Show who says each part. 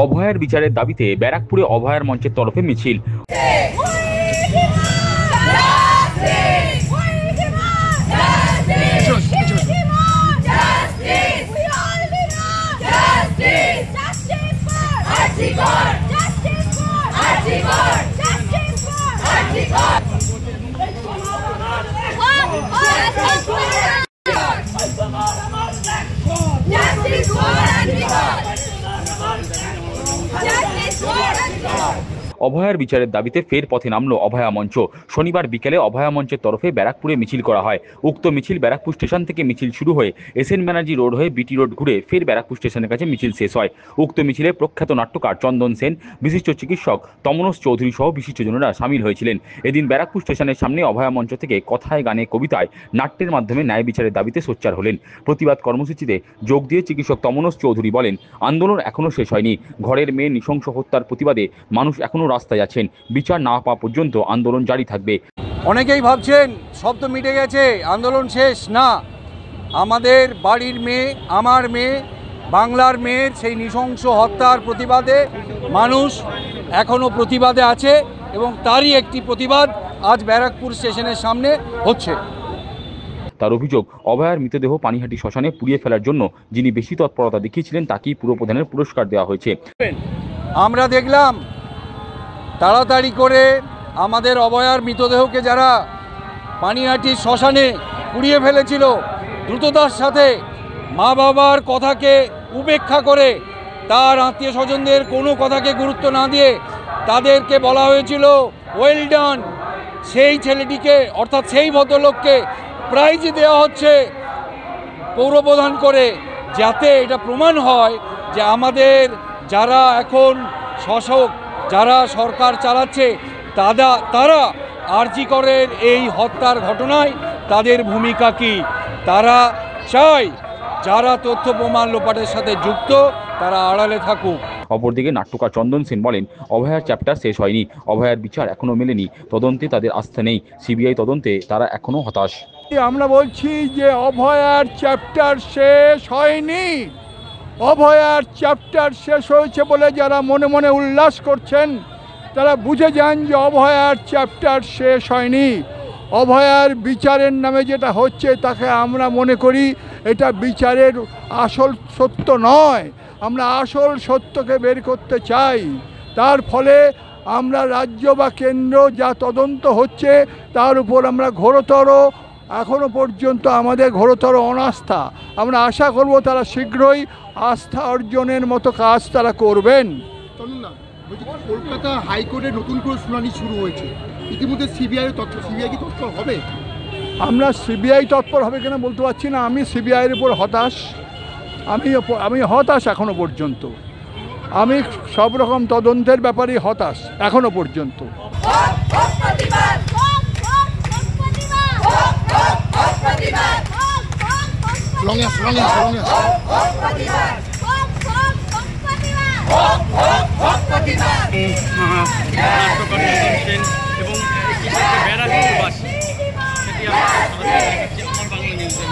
Speaker 1: অভয়ার বিচারের দাবিতে ব্যারাকপুরে অভয়ার মঞ্চের তরফে মিছিল। অভয়ার বিচারের দাবিতে ফের পথে নামল অভয়া মঞ্চ। শনিবার বিকেলে অভয়া মঞ্চের তরফে ব্যারাকপুরে মিছিল করা হয়। উক্ত মিছিল ব্যারাকপুর স্টেশন থেকে মিছিল শুরু হয়ে এসএন ব্যানার্জি রোড হয়ে বিটি রোড ঘুরে ফের ব্যারাকপুর স্টেশনের কাছে মিছিল শেষ হয়। উক্ত মিছিলে প্রখ্যাত নাট্যকার চন্দন সেন, বিশিষ্ট চিকিৎসক তমনোজ চৌধুরী সহ বিশিষ্টজনেরা সামিল হয়েছিলেন। এদিন ব্যারাকপুর স্টেশনের সামনে অভয়া মঞ্চ থেকে কথায়, গানে, কবিতায়, নাট্যের মাধ্যমে ন্যায় বিচারের দাবিতে সোচ্চার হলেন। প্রতিবাদ কর্মসূচিতে যোগ দিয়ে চিকিৎসক তমনোজ চৌধুরী বলেন, আন্দোলন এখনও শেষ হয়নি। ঘরের মেয়ে নৃশংস হত্যার প্রতিবাদে মানুষ এখনও রাস্তায় আছেন। বিচার না পাওয়া পর্যন্ত আন্দোলন জারি থাকবে।
Speaker 2: অনেকেই ভাবছেন সব তো মিটে গেছে, আন্দোলন শেষ। না, আমাদের বাড়ির মেয়ে, আমার মেয়ে, বাংলার মেয়ের সেই নৃশংস হত্যার প্রতিবাদে মানুষ এখনও প্রতিবাদে আছে এবং তারই একটি প্রতিবাদ আজ ব্যারাকপুর স্টেশনের সামনে হচ্ছে।
Speaker 1: তার অভিযোগ, অভয়ার মৃতদেহ পানিহাটি শ্মশানে পুড়িয়ে ফেলার জন্য যিনি বেশি তৎপরতা দেখিয়েছিলেন তাকেই পুরপ্রধানের পুরস্কার দেওয়া হয়েছে।
Speaker 2: আমরা দেখলাম তাড়াতাড়ি করে আমাদের অভয়ার মৃতদেহকে যারা পানিহাটির শ্মশানে পুড়িয়ে ফেলেছিল, দ্রুততার সাথে মা বাবার কথাকে উপেক্ষা করে, তার আত্মীয় স্বজনদের কোনো কথাকে গুরুত্ব না দিয়ে তাদেরকে বলা হয়েছিল ওয়েল ডান। সেই ছেলেটিকে অর্থাৎ সেই ভদ্রলোককে প্রাইজ দেওয়া হচ্ছে পৌরপ্রধান করে, যাতে এটা প্রমাণ হয় যে আমাদের যারা এখন শাসক, যারা সরকার চালাচ্ছে, তারা আরজি করের এই হত্যার ঘটনায় তাদের ভূমিকা কি। তারা চায় যারা তথ্য প্রমাণ লোপাটের সাথে যুক্ত তারা আড়ালে থাকুক।
Speaker 1: অপরদিকে নাট্যকার চন্দন সেন বলেন, অভয়ার চ্যাপ্টার শেষ হয়নি। অভয়ার বিচার এখনো মেলেনি। তদন্তে তাদের আস্থা নেই। সিবিআই তদন্তে তারা এখনো হতাশ।
Speaker 3: আমরা বলছি যে অভয়ার চ্যাপ্টার শেষ হয়নি। অভয়ার চ্যাপ্টার শেষ হয়েছে বলে যারা মনে মনে উল্লাস করছেন তারা বুঝে যান যে অভয়ার চ্যাপ্টার শেষ হয়নি। অভয়ার বিচারের নামে যেটা হচ্ছে তাকে আমরা মনে করি এটা বিচারের আসল সত্য নয়। আমরা আসল সত্যকে বের করতে চাই। তার ফলে আমরা রাজ্য বা কেন্দ্র যা তদন্ত হচ্ছে তার উপর আমরা ঘোরতর, এখনো পর্যন্ত আমাদের ঘোরতর অনাস্থা। আমরা আশা করব তারা শীঘ্রই আস্থা অর্জনের মতো কাজ তারা করবেন।
Speaker 4: কলকাতা হাইকোর্টে নতুন করে শুনানি শুরু হয়েছে, ইতিমধ্যে সিবিআই কি তৎপর হবে?
Speaker 3: আমরা সিবিআই তৎপর হবে কিনা বলতে পারছি না। আমি সিবিআইয়ের উপর হতাশ। আমি হতাশ এখনো পর্যন্ত। আমি সব রকম তদন্তের ব্যাপারে হতাশ এখনো পর্যন্ত।
Speaker 5: এবং ব্যারাকপুরবাসী সেটি আমরা বাংলা নিউজে